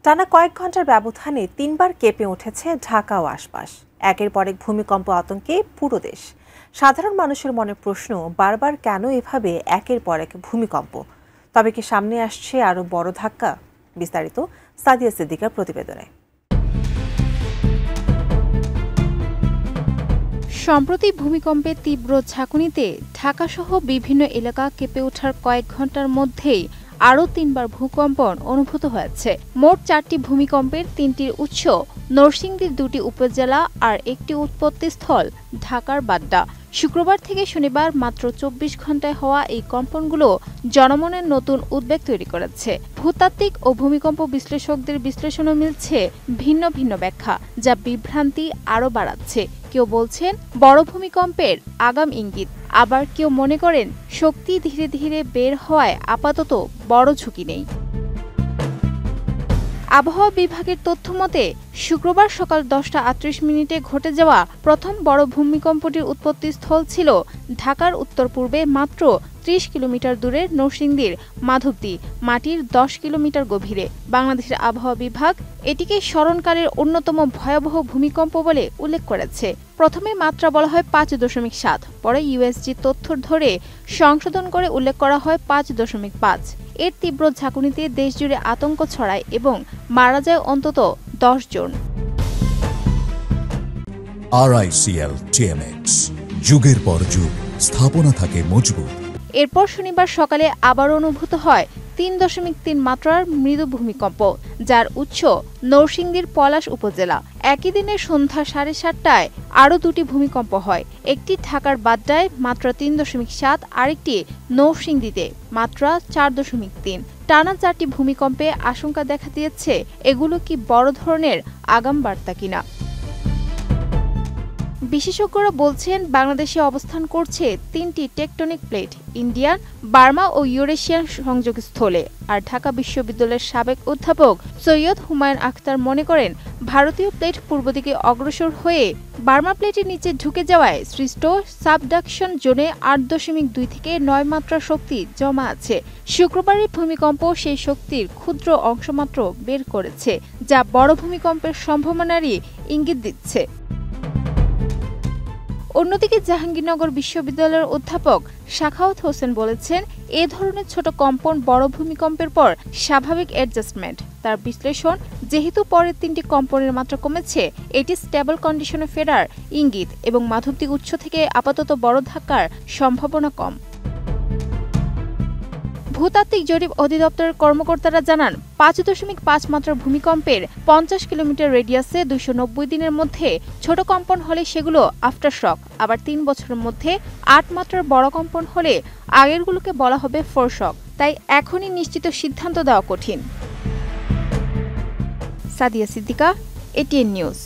টানা কয়েক ঘন্টার ব্যবধানে ৩বার কেঁপে উঠেছে ঢাকা ও আশপাশ। একের পর এক ভূমিকম্প আতঙ্কে পুরো দেশ। সাধারণ মানুষের মনে প্রশ্ন, বারবার কেন এভাবে একের পর এক ভূমিকম্প? তবে কি সামনে আসছে আরো বড় ধাক্কা? বিস্তারিত সাদিয়া সিদ্দিকার প্রতিবেদনে। সম্প্রতি ভূমিকম্পের তীব্র ঝাঁকুনিতে ঢাকাসহ বিভিন্ন এলাকা কেঁপে ওঠার কয়েক ঘন্টার মধ্যেই আরও ৩বার ভূকম্পন অনুভূত হয়েছে। মোট ৪টি ভূমিকম্পের ৩টির উৎস নরসিংদীর ২টি উপজেলা আর একটি উৎপত্তিস্থল ঢাকার বাড্ডা। শুক্রবার থেকে শনিবার মাত্র ২৪ ঘন্টায় হওয়া এই কম্পনগুলো জনমনের নতুন উদ্বেগ তৈরি করেছে। ভূতাত্ত্বিক ও ভূমিকম্প বিশ্লেষকদের বিশ্লেষণও মিলছে ভিন্ন ভিন্ন ব্যাখ্যা, যা বিভ্রান্তি আরও বাড়াচ্ছে। কেউ বলছেন বড় ভূমিকম্পের আগাম ইঙ্গিত, আবার কেউ মনে করেন শক্তি ধীরে ধীরে বের হওয়ায় আপাতত বড় ঝুঁকি নেই। আবহাওয়া বিভাগের তথ্য মতে শুক্রবার সকাল 10টা 38 মিনিটে ঘটে যাওয়া প্রথম বড় ভূমিকম্পটির উৎপত্তিস্থল ছিল ঢাকার উত্তর পূর্বে মাত্র 30 কিলোমিটার দূরের নরসিংদীর মাধবদী মাটির 10 কিলোমিটার গভীরে। বাংলাদেশের আবহাওয়া বিভাগ এটিকে স্মরণকালের অন্যতম ভয়াবহ ভূমিকম্প বলে উল্লেখ করেছে। প্রথমে মাত্রা বলা হয় 5.7, পরে ইউএসজি তথ্য ধরে সংশোধন করে উল্লেখ করা হয় 5.5। এর তীব্র ঝাঁকুনিতে দেশজুড়ে আতঙ্ক ছড়ায় এবং মারা যায় অন্তত 10 জন। RICL TMX, যুগের পর যুগ স্থাপনা থাকে মজবুত। এরপর শনিবার সকালে আবার অনুভূত হয় 3.3 মাত্রার মৃদু ভূমিকম্প, যার উৎস নরসিংদীর পলাশ উপজেলা। একই দিনে সন্ধ্যা 7:30টায় আরও 2টি ভূমিকম্প হয়। একটি ঢাকার বাড্ডায় মাত্রা 3.7, আরেকটি নরসিংদীতে মাত্রা 4.3। টানা 4টি ভূমিকম্পে আশঙ্কা দেখা দিয়েছে এগুলো কি বড় ধরনের আগাম বার্তা কিনা। বিশেষজ্ঞরা বলছেন বাংলাদেশে অবস্থান করছে 3টি টেকটনিক প্লেট, ইন্ডিয়ান, বার্মা ও ইউরেশিয়ান সংযোগস্থলে। আর ঢাকা বিশ্ববিদ্যালয়ের সাবেক অধ্যাপক সৈয়দ হুমায়ুন আখতার মনে করেন ভারতীয় প্লেট পূর্ব দিকে অগ্রসর হয়ে বার্মা প্লেটের নিচে ঢুকে যাওয়ায় সৃষ্ট সাবডাকশন জোনে 8.2 থেকে 9 মাত্রার শক্তি জমা আছে। শুক্রবারের ভূমিকম্প সেই শক্তির ক্ষুদ্র অংশমাত্র বের করেছে, যা বড় ভূমিকম্পের সম্ভাবনারই ইঙ্গিত দিচ্ছে। অন্যদিকে জাহাঙ্গীরনগর বিশ্ববিদ্যালয়ের অধ্যাপক শাখাওয়াত হোসেন বলেছেন, এ ধরনের ছোট কম্পন বড় ভূমিকম্পের পর স্বাভাবিক অ্যাডজাস্টমেন্ট। তার বিশ্লেষণ, যেহেতু পরের 3টি কম্পনের মাত্রা কমেছে, এটি স্টেবল কন্ডিশনে ফেরার ইঙ্গিত এবং মাধবদী উৎস থেকে আপাতত বড় ধাক্কার সম্ভাবনা কম। ভূতাত্ত্বিক জরিপ অধিদপ্তরের কর্মকর্তারা জানান, 5.5 মাত্রার ভূমিকম্পের 50 কিলোমিটার রেডিয়াসে 290 দিনের মধ্যে ছোট কম্পন হলে সেগুলো আফটার শক, আবার 3 বছরের মধ্যে 8 মাত্রার বড় কম্পন হলে আগেরগুলোকে বলা হবে ফোরশক। তাই এখনই নিশ্চিত সিদ্ধান্ত দেওয়া কঠিন। Sadia Siddika, ATN news.